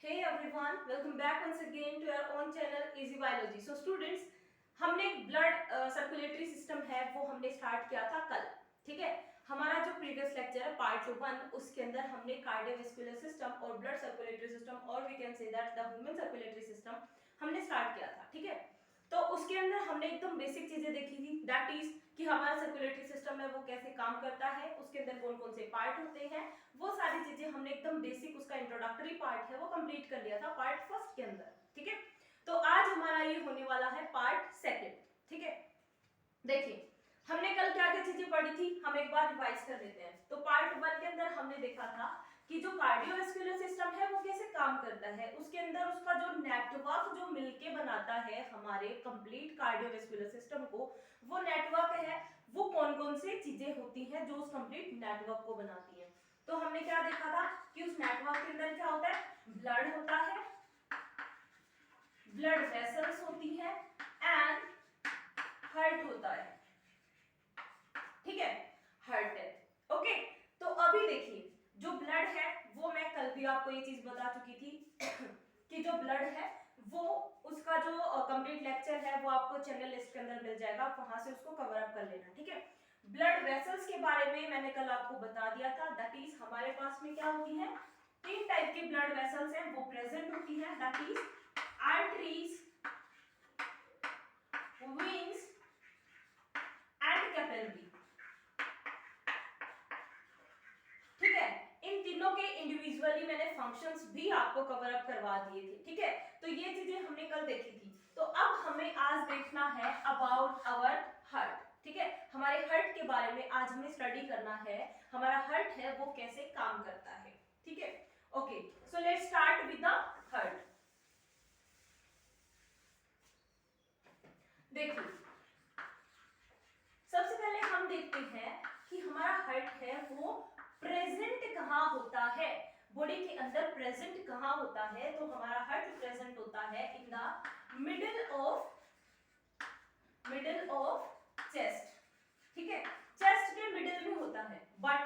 Hey everyone, welcome back once again to our own channel Easy Biology. So students, हमने blood circulatory system है वो हमने start किया था कल. ठीक है, हमारा जो प्रीवियस लेक्चर है पार्ट 1 उसके अंदर हमने कार्डियोवैस्कुलर सिस्टम और ब्लड सर्कुलेटरी सिस्टम और we can say that the human circulatory system हमने स्टार्ट किया था. ठीक है, तो उसके अंदर हमने एकदम बेसिक चीजें देखी थी, दैट इज कि हमारा सर्कुलेटरी सिस्टम है वो कैसे काम करता है, उसके अंदर कौन कौन से पार्ट होते हैं, वो सारी चीजें हमने एकदम बेसिक उसका इंट्रोडक्टरी पार्ट है वो कंप्लीट कर लिया था पार्ट फर्स्ट के अंदर. ठीक है, तो आज हमारा ये होने वाला है पार्ट सेकंड. ठीक है, देखिए हमने कल क्या क्या चीजें पढ़ी थी, हम एक बार रिवाइज कर लेते हैं. तो पार्ट 1 के अंदर हमने देखा था कि जो कार्डियोवैस्कुलर सिस्टम है वो कैसे काम करता है, उसके अंदर उसका जो नेटवर्क जो मिलके बनाता है हमारे कंप्लीट कार्डियोवैस्कुलर सिस्टम को, वो नेटवर्क है वो कौन कौन से चीजें होती हैं जो उस कंप्लीट नेटवर्क को बनाती हैं. तो हमने क्या देखा था कि उस नेटवर्क के अंदर क्या होता है, ब्लड होता है, ब्लड वेसल्स होती है एंड हार्ट होता है. ठीक है, हार्ट है. ओके, तो अभी देखिए जो ब्लड है वो मैं कल भी आपको ये चीज बता चुकी थी कि जो ब्लड है वो उसका जो कंप्लीट लेक्चर है वो आपको चैनल लिस्ट के अंदर मिल जाएगा, आप वहां से उसको कवर अप कर लेना. ठीक है, ब्लड वेसल्स के बारे में मैंने कल आपको बता दिया था, दैट इज हमारे पास में क्या होती है, 3 टाइप की ब्लड वेसल्स हैं वो प्रेजेंट होती है, that is arteries, veins and capillary. ठीक है, इन तीनों के इंडिविजुअली मैंने फंक्शंस भी आपको कवर अप करवा दिए थे. ठीक है, तो ये चीजें हमने कल देखी थी. तो अब हमें आज देखना है अबाउट आवर हार्ट. ठीक है, हमारे हार्ट के बारे में आज हमें स्टडी करना है, हमारा हार्ट है वो कैसे काम करता है. ठीक है, okay, so let's start with the heart. देखिए सबसे पहले हम देखते हैं कि हमारा हार्ट है वो प्रेजेंट कहाँ होता है, बॉडी के अंदर प्रेजेंट कहाँ होता है. तो हमारा हार्ट प्रेजेंट होता है in the middle of chest. ठीक है, चेस्ट के मिडिल में होता है. बट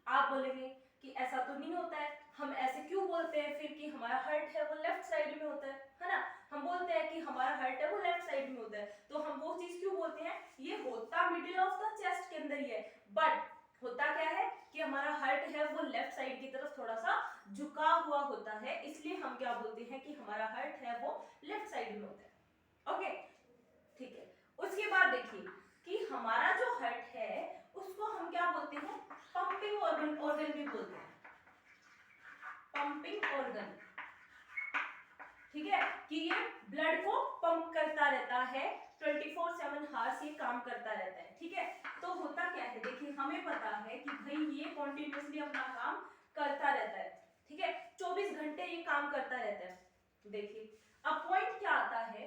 आप बोलेंगे कि ऐसा तो नहीं होता है, हम ऐसे क्यों बोलते हैं फिर कि हमारा हार्ट है वो लेफ्ट साइड में होता है ना. हम बोलते हैं कि हमारा हार्ट है वो लेफ्ट साइड में होता है, तो हम वो चीज क्यों बोलते हैं, ये होता मिडिल ऑफ द चेस्ट के अंदर ही है, बट होता क्या है कि हमारा हार्ट है वो लेफ्ट साइड की तरफ थोड़ा सा झुका हुआ होता है, इसलिए हम क्या बोलते हैं कि हमारा हार्ट है वो लेफ्ट साइड में होता है. ओके, ठीक है, उसके बाद देखिए कि हमारा जो हार्ट है उसको हम क्या बोलते हैं, पंपिंग ऑर्गन भी बोलते हैं, पंपिंग ऑर्गन. ठीक है, कि ये ब्लड को पंप करता रहता है 24/7 हार्स ये काम करता रहता है. ठीक है, तो होता क्या है, देखिए हमें पता है कि भाई ये कॉन्टिन्यूसली अपना काम करता रहता है. ठीक है, 24 घंटे ये काम करता रहता है. देखिए अब पॉइंट क्या आता है,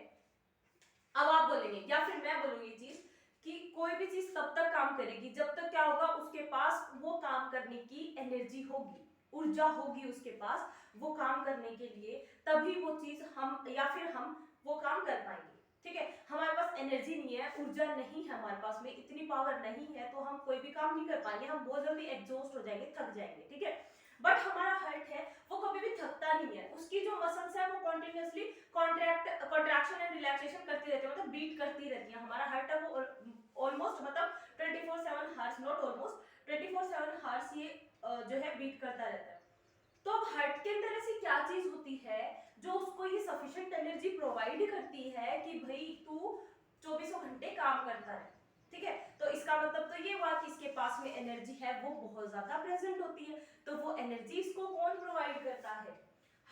अब आप बोलेंगे या फिर मैं बोलूंगी चीज कि कोई भी चीज तब तक काम करेगी जब तक क्या होगा, उसके पास वो काम करने की एनर्जी होगी, ऊर्जा होगी उसके पास वो काम करने के लिए, तभी वो चीज हम या फिर हम वो काम कर पाएंगे. ठीक है, हमारे पास एनर्जी नहीं है, ऊर्जा नहीं है हमारे पास में, इतनी पावर नहीं है, तो हम कोई भी काम नहीं कर पाएंगे, हम बहुत जल्दी एग्जॉस्ट हो जाएंगे, थक जाएंगे. ठीक है, बट हमारा हार्ट है वो कभी भी थकता नहीं है, उसकी जो मसल्स है वो कॉन्टिन्यूसली कॉन्ट्रैक्शन एंड रिलैक्सेशन करती रहती है, मतलब बीट करती रहती है. हमारा हार्ट है वो ऑलमोस्ट मतलब 24/7 हार्स, नॉट ऑलमोस्ट 24/7 हार्स ये जो है बीट करता रहता है. तो अब हार्ट के अंदर ऐसी क्या चीज होती है जो उसको ये सफिशिएंट एनर्जी प्रोवाइड करती है कि भाई तू 24 घंटे काम करता रहे. ठीक है, तो इसका मतलब तो ये हुआ कि इसके पास में एनर्जी है वो बहुत ज्यादा प्रेजेंट होती है. तो वो एनर्जी इसको कौन प्रोवाइड करता है,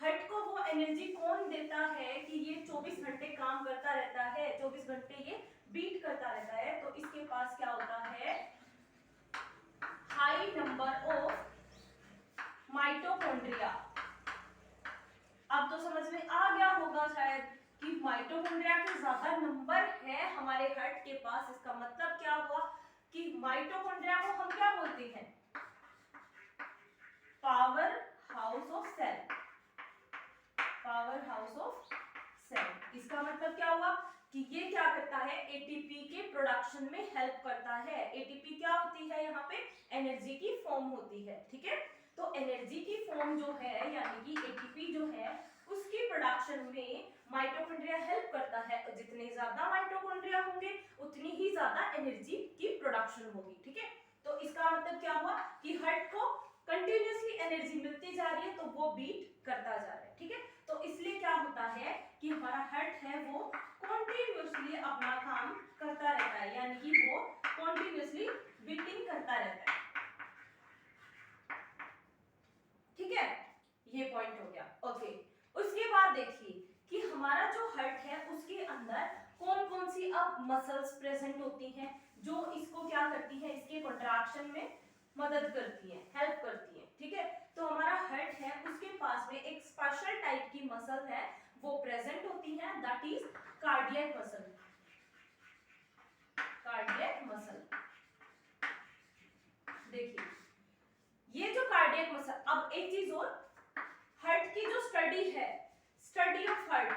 हार्ट को वो एनर्जी कौन देता है कि ये 24 घंटे काम करता रहता है, 24 घंटे ये बीट करता रहता है. तो इसके पास क्या होता है, हाई नंबर ऑफ माइटोकॉन्ड्रिया. अब तो समझ में आ गया होगा शायद कि माइटोकॉन्ड्रिया के ज्यादा नंबर है हमारे हार्ट के पास. इसका मतलब क्या हुआ कि माइटोकॉन्ड्रिया को हम क्या बोलते हैं, power house of cell, power house of cell. इसका मतलब क्या हुआ कि ये क्या करता है, एटीपी के प्रोडक्शन में हेल्प करता है. एटीपी क्या होती है, यहाँ पे एनर्जी की फॉर्म होती है. ठीक है, तो एनर्जी की फॉर्म जो है यानी यानी कि एटीपी जो है उसकी प्रोडक्शन में माइटोकॉन्ड्रिया हेल्प करता है। जितने ज्यादा माइटोकॉन्ड्रिया होंगे उतनी ही ज्यादा एनर्जी की प्रोडक्शन होगी। ठीक है, तो इसका मतलब क्या हुआ कि हार्ट को कंटिन्यूअसली एनर्जी मिलती जा रही है, तो वो बीट करता जा रहा है। ठीक है, तो इसलिए क्या होता है कि हमारा हार्ट है वो कंटिन्यूअसली अपना काम करता रहता है, यानी कि वो कंटिन्यूअसली बीटिंग करता रहता है। ठीक है, ये पॉइंट हो गया। ओके, उसके बाद देखिए कि हमारा जो हार्ट है उसके अंदर कौन कौन सी अब मसल्स प्रेजेंट होती हैं जो इसको क्या करती है, इसके कंट्रैक्शन में मदद करती है, हेल्प करती है। ठीक है, तो हमारा हार्ट है उसके पास में एक स्पेशल टाइप की मसल है वो प्रेजेंट होती है, that is cardiac muscle. Cardiac muscle, देखिए ये जो कार्डियक मसल, अब एक चीज और, हार्ट की जो स्टडी है, study of heart,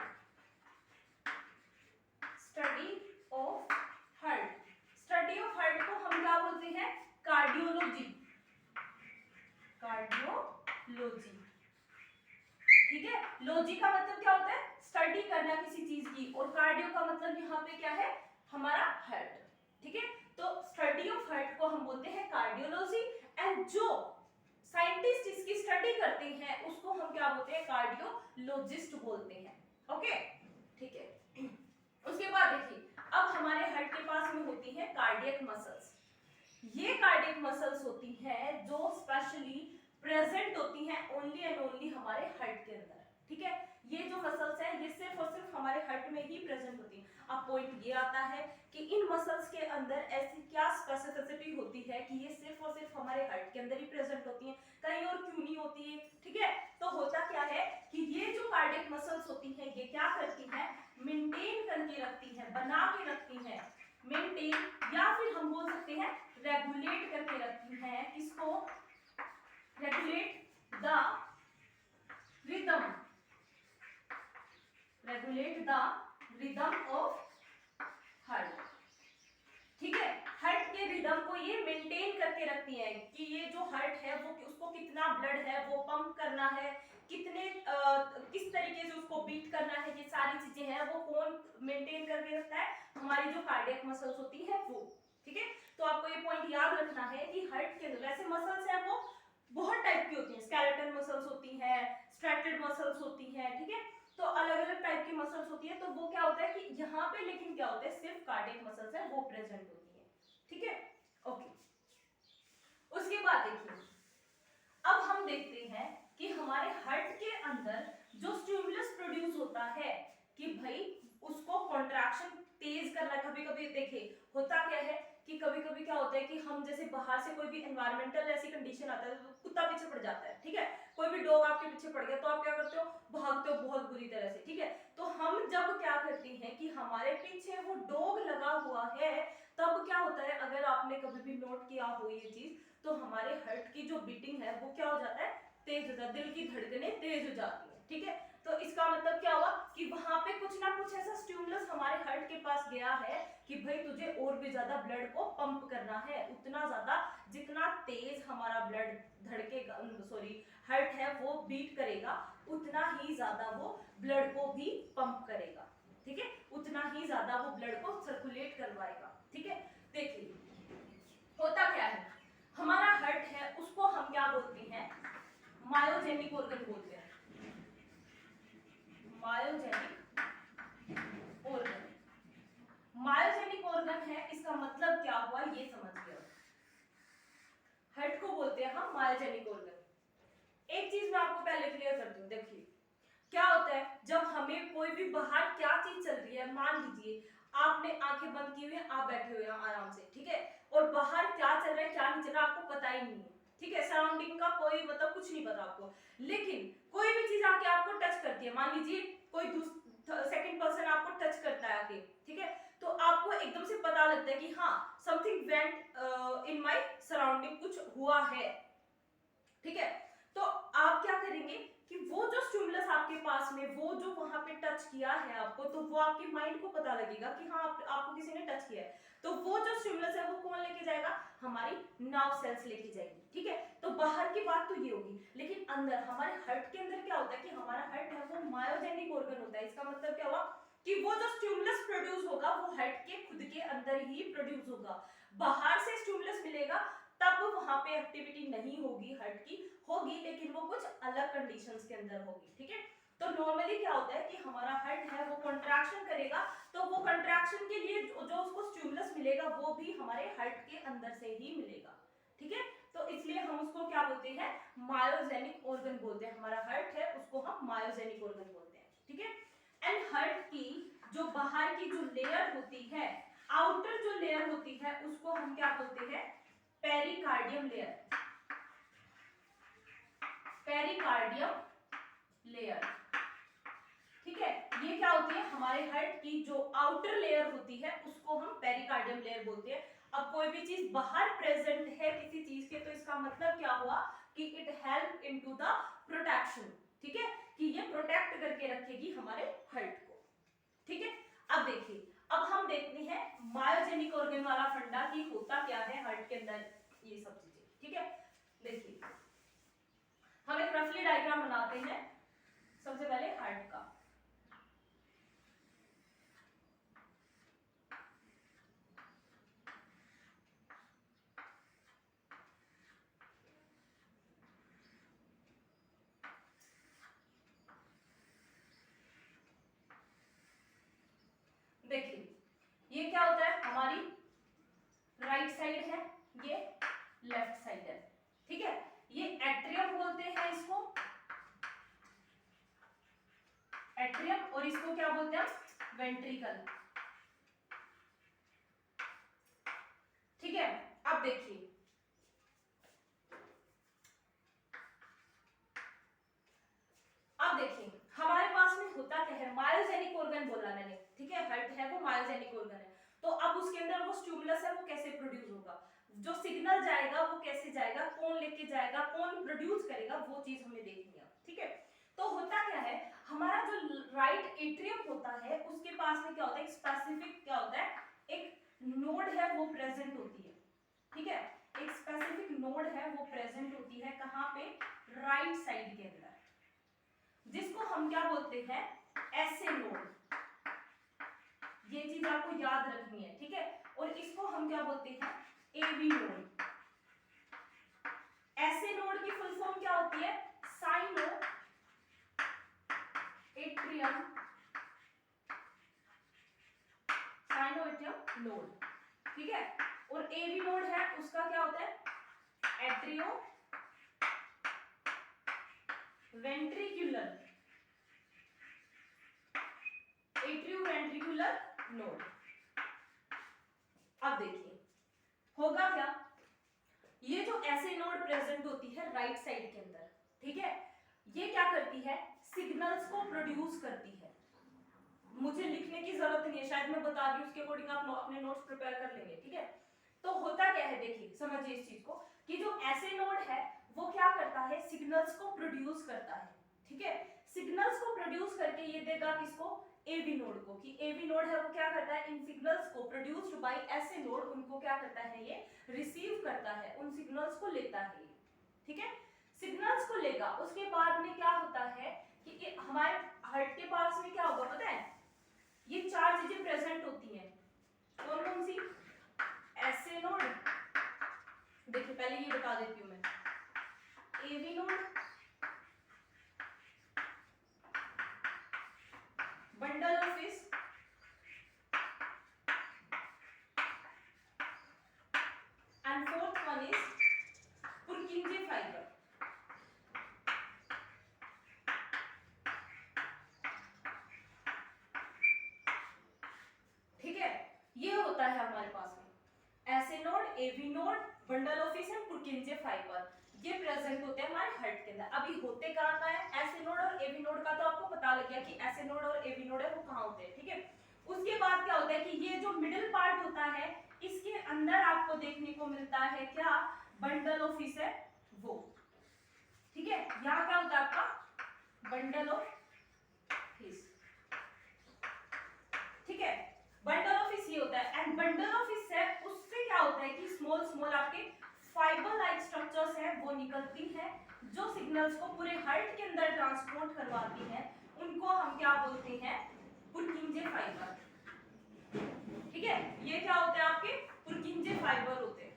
study of heart, study of heart को हम क्या बोलते हैं, कार्डियोलॉजी, कार्डियोलॉजी। ठीक है, लॉजी का मतलब क्या होता है, स्टडी करना किसी चीज की, और कार्डियो का मतलब यहाँ पे क्या है, हमारा हार्ट। ठीक है, तो स्टडी ऑफ हार्ट को हम बोलते हैं कार्डियोलॉजी, एंड जो साइंटिस्ट इसकी स्टडी करते हैं उसको हम क्या बोलते हैं, कार्डियोलॉजिस्ट बोलते हैं। ओके, ठीक है। उसके बाद देखिए अब हमारे हार्ट के पास में होती है कार्डियक मसल्स। ये कार्डियक मसल्स होती हैं जो स्पेशली प्रेजेंट होती हैं ओनली एंड ओनली हमारे हार्ट के अंदर। ठीक है, ये जो मसल्स हैं ये सिर्फ और सिर्फ हमारे हार्ट में ही प्रेजेंट होती हैं। अब पॉइंट ये आता है कि इन मसल्स के अंदर ऐसी क्या स्पेसिफिसिटी होती है कि ये सिर्फ और सिर्फ हमारे हार्ट के अंदर ही प्रेजेंट होती हैं, कहीं और क्यों नहीं होती है। ठीक है, तो होता क्या है कि ये जो कार्डियक मसल्स होती हैं ये क्या करती हैं, मेंटेन करके रखती हैं, बना के रखती हैं, मेंटेन या फिर हम बोल सकते हैं रेगुलेट करके रखती हैं, किसको, regulate the rhythm, regulate the rhythm of heart. ठीक है, हार्ट के रिदम को ये मेंटेन करके रखती है कि ये जो हार्ट है वो उसको कितना ब्लड है वो पंप करना है, कितने किस तरीके से उसको बीट करना है, ये सारी चीजें हैं वो कौन मेंटेन करके रखता है, हमारी जो कार्डियक मसल्स होती है वो। ठीक है, तो आपको ये पॉइंट याद रखना है कि हार्ट के अंदर वैसे मसल्स है वो बहुत टाइप की होती हैं, स्केलेटल मसल्स होती हैं, स्ट्रैटेड मसल्स होती हैं। ठीक है, तो अलग अलग टाइप की मसल्स होती है, तो वो क्या होता है कि यहाँ पे लेकिन क्या होता है, सिर्फ कार्डियक मसल्स है वो प्रेजेंट होती है। ठीक है, ओके। उसके बाद देखिए अब हम देखते हैं कि हमारे हार्ट के अंदर जो स्टिमुलस प्रोड्यूस होता है कि भाई उसको कॉन्ट्रैक्शन तेज करना, कभी कभी देखिए होता क्या है कि कभी कभी क्या होता है कि हम जैसे बाहर से कोई भी एनवायरमेंटल ऐसी कंडीशन आता है तो कुत्ता पीछे पड़ जाता है। ठीक है, कोई भी डॉग आपके पीछे पड़ गया तो आप क्या करते हो, भागते हो बहुत बुरी तरह से। ठीक है, तो हम जब क्या करते हैं कि हमारे पीछे वो डॉग लगा हुआ है तब क्या होता है, अगर आपने कभी भी नोट किया हो ये चीज, तो हमारे हार्ट की जो बीटिंग है वो क्या हो जाता है, तेज हो जाता है, दिल की धड़कनें तेज हो जाती है। ठीक है, तो इसका मतलब क्या हुआ कि वहां पे कुछ ना कुछ ऐसा स्टिमुलस हमारे हार्ट के पास गया है कि भाई तुझे और भी ज्यादा ब्लड को पंप करना है, उतना ज्यादा जितना तेज हमारा ब्लड धड़केगा, सॉरी हार्ट है वो बीट करेगा, उतना ही ज्यादा वो ब्लड को भी पंप करेगा। ठीक है, उतना ही ज्यादा वो ब्लड को सर्कुलेट करवाएगा। ठीक है, देखिए होता क्या है, हमारा हार्ट है उसको हम क्या बोलते हैं, मायोजेनिक ऑर्गन बोलते हैं, मायोजेनिक ऑर्गन। मायोजेनिक ऑर्गन है, इसका मतलब क्या हुआ ये समझ गया, हार्ट को बोलते हैं हम मायोजेनिक ऑर्गन। एक चीज मैं आपको पहले क्लियर करती हूँ, देखिए क्या होता है जब हमें कोई भी बाहर क्या चीज चल रही है, मान लीजिए आपने आंखें बंद की हुई है, आप बैठे हुए हैं आराम से। ठीक है, और बाहर क्या चल रहा है क्या नहीं चल रहा आपको पता ही नहीं है। ठीक है, सराउंडिंग का कोई मतलब कुछ नहीं पता आपको, लेकिन कोई भी चीज आके आपको टच करती है, मान लीजिए कोई सेकंड पर्सन आपको टच करता है आके, ठीक है, तो आपको एकदम से पता लगता है कि हाँ something went in my surrounding, कुछ हुआ है। ठीक है, तो आप क्या करेंगे कि वो जो स्टिमुलस आपके पास पास में वो जो वहां पे टच किया है आपको, तो वो आपके माइंड को पता लगेगा कि हाँ आपको किसी ने टच किया है, तो वो जो स्टिमुलस है वो कौन लेके जाएगा, हमारी नर्व सेल्स लेके जाएगी, ठीक है। तो बाहर की बात तो ये होगी, लेकिन अंदर हमारे हार्ट के अंदर क्या होता है कि हमारा हार्ट है वो मायोजेनिक ऑर्गन होता है। इसका मतलब क्या हुआ कि वो जो स्टिमुलस प्रोड्यूस होगा वो हार्ट के खुद के अंदर ही प्रोड्यूस होगा, बाहर से स्टिमुलस मिलेगा तब वहां पे एक्टिविटी नहीं होगी हार्ट की, होगी लेकिन वो कुछ अलग कंडीशंस के अंदर होगी, ठीक है। तो नॉर्मली क्या होता है कि हमारा हार्ट है वो कंट्रैक्शन करेगा, तो वो कंट्रैक्शन के लिए जो उसको स्टिमुलस मिलेगा वो भी हमारे हार्ट के अंदर से ही मिलेगा, ठीक है। तो इसलिए हम उसको क्या बोलते हैं, मायोजेनिक ऑर्गन बोलते हैं। हमारा हार्ट है उसको हम मायोजेनिक ऑर्गन बोलते हैं, ठीक है। एंड हार्ट की जो बाहर की जो लेयर होती है, आउटर जो लेयर होती है उसको हम क्या बोलते हैं, पेरिकार्डियम लेयर, पेरिकार्डियम लेयर, ठीक है। ये क्या होती है, हमारे हार्ट की जो आउटर लेयर होती है उसको हम पेरिकार्डियम लेयर बोलते हैं। अब कोई भी चीज बाहर प्रेजेंट है किसी चीज के, तो इसका मतलब क्या हुआ कि it help into the protection, ठीक है, कि ये प्रोटेक्ट करके रखेगी हमारे हार्ट को, ठीक है। अब देखिए, अब हम देखते हैं मायोजेनिक ऑर्गन वाला फंडा कि होता क्या है हार्ट के अंदर, ये सब चीजें, ठीक है। देखिए हम एक रफली डायग्राम बनाते हैं, सबसे पहले हार्ट का। देखिए ये क्या होता है, हमारी राइट साइड है, ये लेफ्ट साइड है, ठीक है। ये एट्रियम बोलते हैं इसको, एट्रियम, और इसको क्या बोलते हैं, वेंट्रिकल, ठीक है। अब देखिए हमारे पास में होता क्या है, मायोजेनिक ऑर्गन बोला मैंने, ठीक है, हार्ट है वो मायोजेनिक ऑर्गन है। तो अब उसके अंदर वो स्टिमुलस है वो कैसे प्रोड्यूस होगा, जो सिग्नल जाएगा वो कैसे जाएगा, कौन लेके जाएगा, कौन प्रोड्यूस करेगा, वो चीज हमें देखनी है, ठीक है। तो होता क्या है, हमारा जो राइट एट्रियम होता है उसके पास में क्या होता है, एक स्पेसिफिक क्या होता है, एक नोड है वो प्रेजेंट होती है, ठीक है। एक स्पेसिफिक नोड है वो प्रेजेंट होती है, कहां पे, राइट साइड के अंदर, जिसको हम क्या बोलते हैं, एसे नोड। ये चीज आपको याद रखनी है, ठीक है। और इसको हम क्या बोलते हैं, एवी नोड। एसे नोड की फुल फॉर्म क्या होती है, sino atrium, sino atrium node, ठीक है। और एवी नोड है उसका क्या होता है, एट्रियो वेंट्रिकुलर, एट्रियोवेंट्रिकुलर नोड। अब देखिए होगा क्या, ये जो ऐसे नोड प्रेजेंट होती है राइट साइड के अंदर, ठीक है, ये क्या करती है, सिग्नल्स को प्रोड्यूस करती है। मुझे लिखने की जरूरत नहीं है, शायद मैं बता रही हूं, उसके अकॉर्डिंग आप अपने नोट्स प्रिपेयर कर लेंगे, ठीक है। तो होता क्या है, देखिए समझिए इस चीज को कि जो ऐसे नोड है वो क्या करता है, सिग्नल्स को प्रोड्यूस करता है, ठीक है। सिग्नल्स को प्रोड्यूस करके ये देगा किसको, एवी नोड को, कि एवी नोड है वो क्या करता है, इन सिग्नल्स को प्रोड्यूस्ड बाय ऐसे नोड, उनको क्या करता है, ये रिसीव करता है, उन सिग्नल्स को लेता है, ठीक है। सिग्नल्स को लेगा, उसके बाद में क्या होता है कि हमारे हार्ट के पास में क्या होगा पता है, ये चार चीजें प्रेजेंट होती हैं, कौन कौन सी, ऐसे नोड, देखिए पहले ये बता देती हूं मैं, AV node, bundle of His, and fourth one is Purkinje fibre, ठीक है। ये होता है हमारे पास में SA node, AV node, bundle of His and Purkinje fibre, ये प्रेजेंट होते हैं हमारे हार्ट के अंदर। अभी होते कहां का है, ऐसे नोड और एवी नोड का तो आपको पता लग गया कि ऐसे नोड और एवी नोड है वो कहां होते हैं, ठीक है। उसके बाद क्या होता है कि ये जो मिडिल पार्ट होता है इसके अंदर आपको देखने को मिलता है क्या, बंडल ऑफ फिश है वो, ठीक है। यहाँ क्या होता है आपका, बंडल ऑफ सिग्नल्स को पूरे हार्ट के अंदर ट्रांसपोर्ट करवाती हैं, उनको हम क्या बोलते हैं, पुरकिंजे फाइबर। ठीक है, ये क्या होते हैं आपके पुरकिंजे फाइबर होते हैं।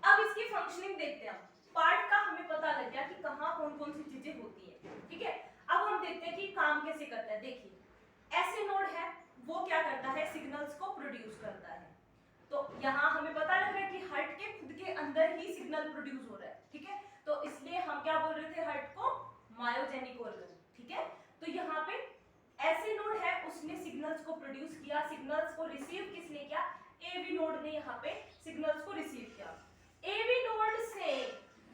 अब इसकी फंक्शनिंग देखते हैं हम। पार्ट का हमें पता लग गया कि कहाँ कौन कौन सी चीजें होती है। ठीक है, अब हम देखते हैं कि काम कैसे करता है। देखिए ऐसे नोड है, वो क्या करता है, सिग्नल्स को प्रोड्यूस करता है। तो यहाँ हमें पता लग रहा है कि हार्ट के खुद के अंदर ही सिग्नल प्रोड्यूस हो रहा है। ठीक है, तो इसलिए हम क्या बोल रहे थे, हार्ट को मायोजेनिक ऑर्गन। ठीक है, तो यहाँ पे ऐसे नोड है, उसने सिग्नल्स को प्रोड्यूस किया, सिग्नल्स को रिसीव किसने किया, एवी नोड ने यहाँ पे सिग्नल्स को रिसीव किया। एवी नोड से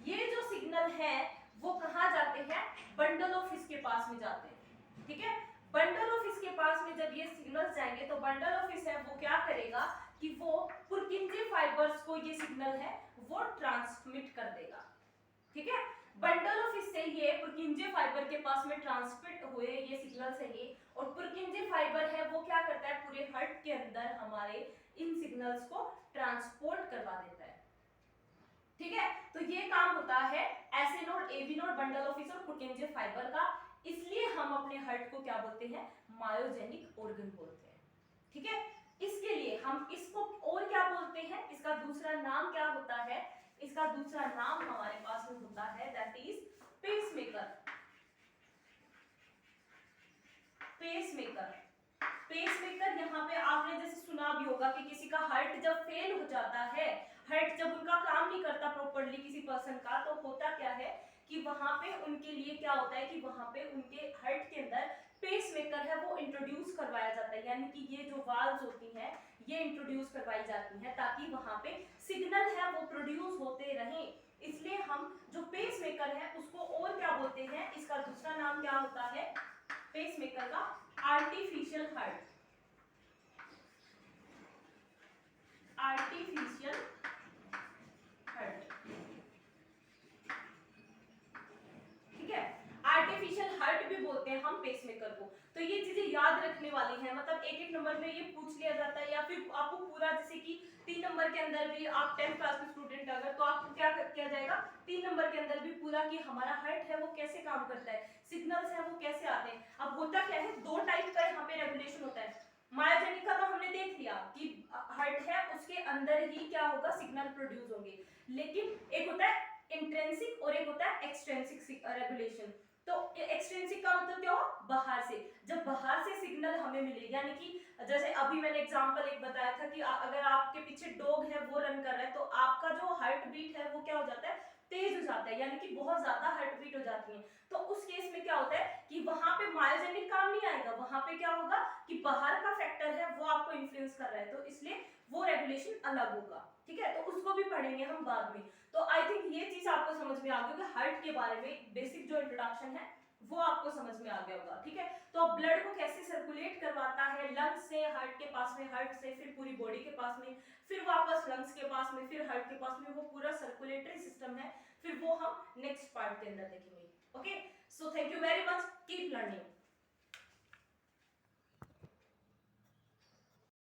ये जो सिग्नल है वो कहाँ जाते हैं, बंडल ऑफ फिश के पास में जाते हैं। ठीक है, बंडल ऑफ फिश के पास में जब ये सिग्नल्स जाएंगे तो बंडल ऑफ फिश है वो क्या करेगा कि वो पुरकिंजे फाइबर्स को ये सिग्नल है वो ट्रांसमिट कर देगा। ठीक है, बंडल ऑफ फिश से ये पुरकिंजे फाइबर के पास में ट्रांसमिट हुए ये सिग्नल्स है ये, और पुरकिंजे फाइबर है वो क्या करता है, पूरे हार्ट के अंदर हमारे इन सिग्नल्स को ट्रांसपोर्ट करवा देता है। ठीक है, तो ये काम होता है SA node, AV node, bundle of His और पुरकिंजे फाइबर का। इसलिए हम अपने हार्ट को क्या बोलते हैं, मायोजेनिक ऑर्गन बोलते हैं। ठीक है, इसके लिए हम इसको और क्या बोलते हैं, इसका दूसरा नाम क्या होता है, इसका दूसरा नाम हमारे पास में होता है that is pacemaker. Pacemaker, pacemaker यहाँ पे आपने जैसे सुना भी होगा कि किसी का हार्ट जब फेल हो जाता है, हार्ट जब उनका काम नहीं करता प्रॉपर्ली किसी पर्सन का, तो होता क्या है कि वहां पे उनके लिए क्या होता है कि वहां पे उनके हार्ट के अंदर पेसमेकर है वो इंट्रोड्यूस करवाया जाता है, यानी कि ये जो वाल्व्स होती हैं ये इंट्रोड्यूस करवाई जाती हैं ताकि वहां पे सिग्नल है वो प्रोड्यूस होते रहें। इसलिए हम जो पेसमेकर है उसको और क्या बोलते हैं, इसका दूसरा नाम क्या होता है पेसमेकर का, आर्टिफिशियल हार्ट। Artificial heart. ठीक है, आर्टिफिशियल हार्ट भी बोलते हैं हम पेसमेकर को। तो ये चीजें याद रखने वाली हैं, मतलब एक एक नंबर में ये पूछ लिया जाता है, या फिर आपको पूरा जैसे कि 3 नंबर के अंदर भी आप 10th क्लास में स्टूडेंट अगर, तो आपको क्या किया जाएगा 3 नंबर के अंदर भी पूरा कि हमारा हार्ट है वो कैसे काम करता है, सिग्नल्स है वो कैसे आते हैं। अब होता क्या है, दो टाइप का यहाँ पे रेगुलेशन होता है। मायोजेनिक का तो हमने देख लिया कि हार्ट है उसके अंदर ही क्या होगा, सिग्नल प्रोड्यूस होंगे, लेकिन एक होता है इंट्रिंसिक और एक होता है एक्सट्रिंसिक रेगुलेशन। तो एक्सट्रिंसिक का मतलब क्या हो, बाहर से, जब बाहर से सिग्नल हमें मिले, यानी कि जैसे अभी मैंने एग्जांपल एक बताया था कि अगर आपके पीछे डॉग है वो रन कर रहा है तो आपका जो हार्ट बीट है वो क्या हो जाता है, तेज हो जाता है, यानी कि बहुत ज्यादा हार्ट बीट हो जाती है। तो उस केस में क्या होता है कि वहां पे मायोजेनिक काम नहीं आएगा, वहां पे क्या होगा कि बाहर का फैक्टर है वो आपको इन्फ्लुएंस कर रहा है, तो इसलिए वो रेगुलेशन अलग होगा। ठीक है, तो उसको भी पढ़ेंगे हम बाद में। तो आई थिंक ये चीज आपको समझ में आ गई होगी, हार्ट के बारे में बेसिक जो इंट्रोडक्शन है वो आपको समझ में आ गया होगा। ठीक है, तो ब्लड को कैसे सर्कुलेट करवाता है, लंग्स से हार्ट के पास में, हार्ट से फिर पूरी बॉडी के पास में, फिर वापस लंग्स के पास में, फिर हार्ट के पास में, वो पूरा सर्कुलेटरी सिस्टम है, फिर वो हम नेक्स्ट पार्ट के अंदर देखेंगे। Okay, so thank you very much, keep learning.